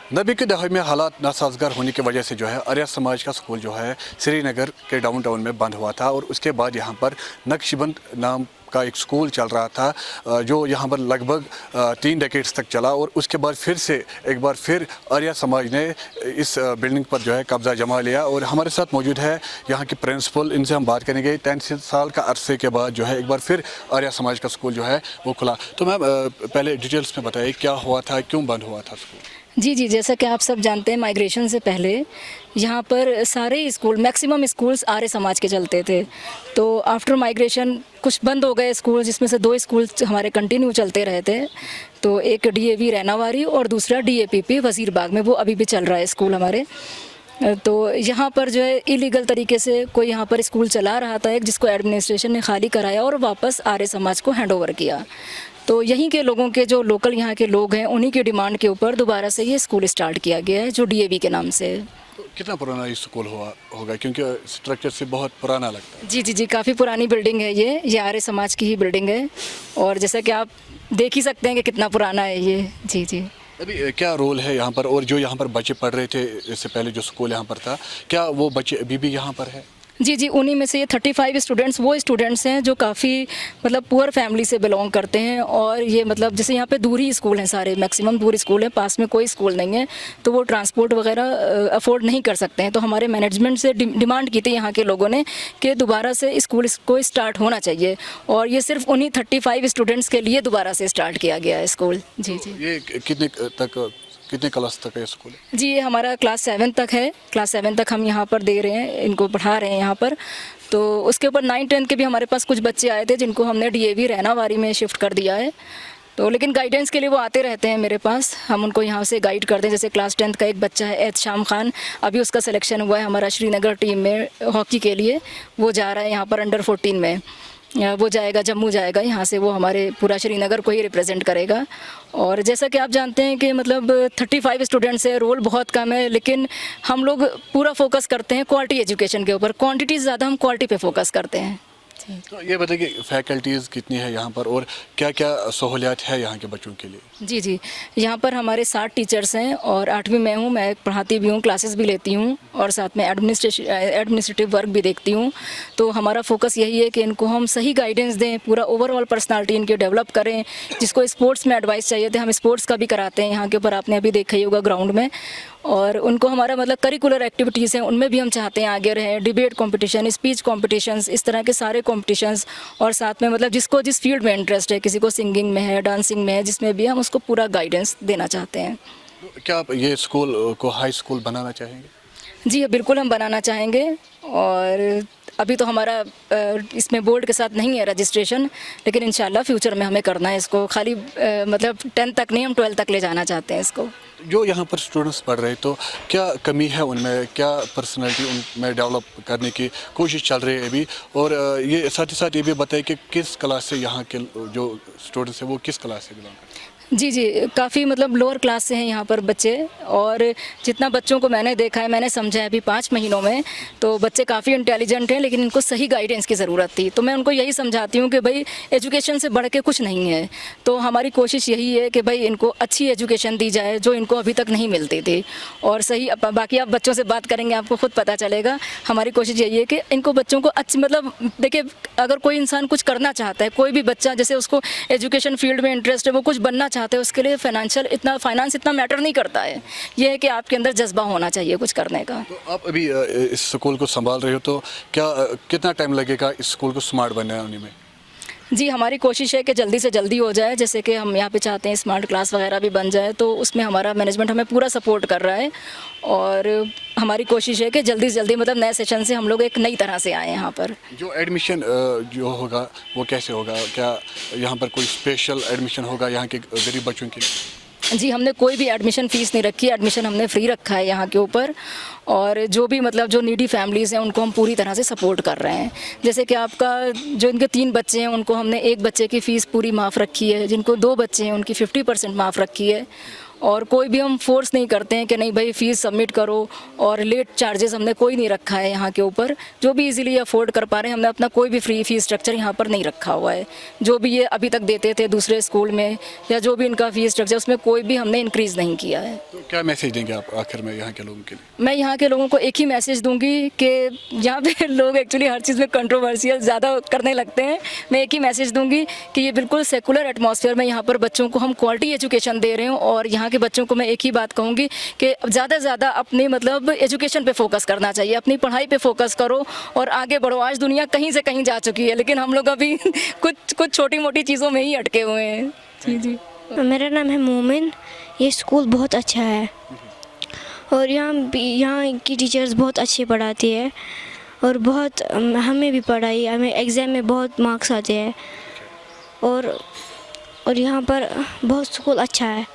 नबी के दहाई में हालात नासाजगार होने की वजह से जो है आर्य समाज का स्कूल जो है श्रीनगर के डाउनटाउन में बंद हुआ था और उसके बाद यहाँ पर नक्शबंद नाम का एक स्कूल चल रहा था जो यहाँ पर लगभग 3 डेकेड्स तक चला और उसके बाद फिर से एक बार फिर आर्य समाज ने इस बिल्डिंग पर जो है कब्जा जमा लिया। और हमारे साथ मौजूद है यहाँ की प्रिंसिपल, इनसे हम बात करेंगे। 3 साल का अरसे के बाद जो है एक बार फिर आर्य समाज का स्कूल जो है वो खुला। तो मैम पहले डिटेल्स में बताइए क्या हुआ था, क्यों बंद हुआ था स्कूल? जी, जैसा कि आप सब जानते हैं, माइग्रेशन से पहले यहाँ पर सारे school, maximum schools Arya Samaj के चलते थे। तो आफ्टर माइग्रेशन कुछ बंद हो गए स्कूल, जिसमें से 2 स्कूल हमारे कंटिन्यू चलते रहे थे। तो एक डीएवी रैनावारी और दूसरा डीएपीपी वजीरबाग में, वो अभी भी चल रहा है स्कूल हमारे। तो यहाँ पर जो है इलीगल तरीके से कोई यहाँ पर स्कूल चला रहा था, एक जिसको एडमिनिस्ट्रेशन ने खाली कराया और वापस आर्य समाज को हैंड ओवर किया। तो यहीं के लोगों के जो लोकल यहाँ के लोग हैं, उन्हीं की डिमांड के ऊपर दोबारा से ये स्कूल स्टार्ट किया गया है, जो डीएवी के नाम से है। तो कितना पुराना ये स्कूल होगा क्योंकि स्ट्रक्चर से बहुत पुराना लगता है। जी, काफ़ी पुरानी बिल्डिंग है ये आर्य समाज की ही बिल्डिंग है और जैसा कि आप देख ही सकते हैं कि कितना पुराना है ये। जी। अभी क्या रोल है यहाँ पर, और जो यहाँ पर बच्चे पढ़ रहे थे इससे पहले जो स्कूल यहाँ पर था, क्या वो बच्चे अभी भी यहाँ पर है? जी, उन्हीं में से ये 35 स्टूडेंट्स वो स्टूडेंट्स हैं जो काफ़ी मतलब पुअर फैमिली से बिलोंग करते हैं। और ये मतलब जैसे यहाँ पे दूर ही स्कूल हैं, सारे मैक्सिमम दूर स्कूल हैं, पास में कोई स्कूल नहीं है, तो वो ट्रांसपोर्ट वगैरह अफोर्ड नहीं कर सकते हैं। तो हमारे मैनेजमेंट से डिमांड की थी यहाँ के लोगों ने कि दोबारा से स्कूल को स्टार्ट होना चाहिए, और ये सिर्फ उन्हीं 35 स्टूडेंट्स के लिए दोबारा से स्टार्ट किया गया है स्कूल। जी। ये कितने क्लास तक है स्कूल? जी, ये हमारा क्लास 7 तक है। क्लास 7 तक हम यहाँ पर दे रहे हैं, इनको पढ़ा रहे हैं यहाँ पर। तो उसके ऊपर 9-10 के भी हमारे पास कुछ बच्चे आए थे जिनको हमने डीएवी रैनावारी में शिफ्ट कर दिया है। तो लेकिन गाइडेंस के लिए वो आते रहते हैं मेरे पास, हम उनको यहाँ से गाइड करते हैं। जैसे क्लास 10 का एक बच्चा है एहतशाम खान, अभी उसका सिलेक्शन हुआ है हमारा श्रीनगर टीम में हॉकी के लिए। वो जा रहा है यहाँ पर अंडर 14 में, वो जाएगा जम्मू जाएगा, यहाँ से वो हमारे पूरा श्रीनगर को ही रिप्रेजेंट करेगा। और जैसा कि आप जानते हैं कि मतलब 35 स्टूडेंट्स है, रोल बहुत कम है, लेकिन हम लोग पूरा फोकस करते हैं क्वालिटी एजुकेशन के ऊपर। क्वांटिटी ज़्यादा, हम क्वालिटी पे फोकस करते हैं। तो ये बताइए कि फैकल्टीज़ कितनी है यहाँ पर और क्या क्या सहूलियात है यहाँ के बच्चों के लिए? जी, यहाँ पर हमारे 60 टीचर्स हैं और 8वीं मैं हूँ, मैं पढ़ाती भी हूँ, क्लासेस भी लेती हूँ और साथ में एडमिनिस्ट्रेटिव वर्क भी देखती हूँ। तो हमारा फोकस यही है कि इनको हम सही गाइडेंस दें, पूरा ओवरऑल पर्सनालिटी इनकी डेवलप करें। जिसको स्पोर्ट्स में एडवाइस चाहिए थे, हम स्पोर्ट्स का भी कराते हैं यहाँ के ऊपर, आपने अभी देखा ही होगा ग्राउंड में। और उनको हमारा मतलब करिकुलर एक्टिविटीज़ हैं, उनमें भी हम चाहते हैं आगे रहें। डिबेट कंपटीशन, स्पीच कॉम्पिटिशन्स, इस तरह के सारे कॉम्पिटिशन्स। और साथ में मतलब जिसको जिस फील्ड में इंटरेस्ट है, किसी को सिंगिंग में है, डांसिंग में है, जिसमें भी हम उसको पूरा गाइडेंस देना चाहते हैं। तो क्या आप ये स्कूल को हाई स्कूल बनाना चाहेंगे? जी, बिल्कुल हम बनाना चाहेंगे। और अभी तो हमारा इसमें बोर्ड के साथ नहीं है रजिस्ट्रेशन, लेकिन इंशाल्लाह फ्यूचर में हमें करना है इसको। खाली मतलब 10 तक नहीं, हम 12 तक ले जाना चाहते हैं इसको। जो यहाँ पर स्टूडेंट्स पढ़ रहे हैं, तो क्या कमी है उनमें, क्या पर्सनालिटी उनमें डेवलप करने की कोशिश चल रही है अभी? और ये साथ ही साथ ये भी बताइए कि किस क्लास से यहाँ के जो स्टूडेंट्स हैं वो किस क्लास से बिलोंग करते हैं? जी, काफ़ी मतलब लोअर क्लास से हैं यहाँ पर बच्चे। और जितना बच्चों को मैंने देखा है, मैंने समझा है अभी 5 महीनों में, तो बच्चे काफ़ी इंटेलिजेंट हैं, लेकिन इनको सही गाइडेंस की ज़रूरत थी। तो मैं उनको यही समझाती हूँ कि भाई एजुकेशन से बढ़ के कुछ नहीं है। तो हमारी कोशिश यही है कि भाई इनको अच्छी एजुकेशन दी जाए जो इनको अभी तक नहीं मिलती थी। और सही बाकी आप बच्चों से बात करेंगे, आपको खुद पता चलेगा। हमारी कोशिश यही है कि इनको बच्चों को अच्छी मतलब देखिए, अगर कोई इंसान कुछ करना चाहता है, कोई भी बच्चा, जैसे उसको एजुकेशन फील्ड में इंटरेस्ट है, वो कुछ बनना चाहते हैं, उसके लिए फाइनेंस इतना मैटर नहीं करता है। ये है कि आपके अंदर जज्बा होना चाहिए कुछ करने का। तो आप अभी इस स्कूल को संभाल रहे हो, तो क्या कितना टाइम लगेगा इस स्कूल को स्मार्ट बनाने में? जी, हमारी कोशिश है कि जल्दी से जल्दी हो जाए। जैसे कि हम यहाँ पे चाहते हैं स्मार्ट क्लास वगैरह भी बन जाए, तो उसमें हमारा मैनेजमेंट हमें पूरा सपोर्ट कर रहा है। और हमारी कोशिश है कि जल्दी से जल्दी मतलब नए सेशन से हम लोग एक नई तरह से आए यहाँ पर। जो एडमिशन जो होगा वो कैसे होगा? क्या यहाँ पर कोई स्पेशल एडमिशन होगा यहाँ के गरीब बच्चों के लिए? जी, हमने कोई भी एडमिशन फ़ीस नहीं रखी है, एडमिशन हमने फ्री रखा है यहाँ के ऊपर। और जो भी मतलब जो नीडी फैमिलीज़ हैं, उनको हम पूरी तरह से सपोर्ट कर रहे हैं। जैसे कि आपका जो इनके 3 बच्चे हैं, उनको हमने एक बच्चे की फ़ीस पूरी माफ़ रखी है। जिनको 2 बच्चे हैं, उनकी 50% माफ़ रखी है। और कोई भी हम फोर्स नहीं करते हैं कि नहीं भाई फ़ीस सबमिट करो, और लेट चार्जेस हमने कोई नहीं रखा है यहाँ के ऊपर। जो भी इजीली अफोर्ड कर पा रहे हैं, हमने अपना कोई भी फ्री फीस स्ट्रक्चर यहाँ पर नहीं रखा हुआ है। जो भी ये अभी तक देते थे दूसरे स्कूल में या जो भी इनका फीस स्ट्रक्चर, उसमें कोई भी हमने इंक्रीज़ नहीं किया है। तो क्या मैसेज देंगे आप आखिर में यहाँ के लोगों के लिए? मैं यहाँ के लोगों को एक ही मैसेज दूंगी कि यहाँ पे लोग एक्चुअली हर चीज़ में कंट्रोवर्शियल ज़्यादा करने लगते हैं। मैं एक ही मैसेज दूंगी कि ये बिल्कुल सेकुलर एटमॉस्फेयर में यहाँ पर बच्चों को हम क्वालिटी एजुकेशन दे रहे हैं, और यहाँ के बच्चों को मैं एक ही बात कहूँगी कि ज़्यादा से ज़्यादा अपनी मतलब एजुकेशन पे फोकस करना चाहिए, अपनी पढ़ाई पे फोकस करो और आगे बढ़ो। आज दुनिया कहीं से कहीं जा चुकी है, लेकिन हम लोग अभी कुछ छोटी मोटी चीज़ों में ही अटके हुए हैं। जी जी। मेरा नाम है मोमिन। ये स्कूल बहुत अच्छा है और यहाँ की टीचर्स बहुत अच्छे पढ़ाती है, और बहुत हमें भी पढ़ाई, हमें एग्ज़ाम में बहुत मार्क्स आते हैं, और यहाँ पर बहुत स्कूल अच्छा है।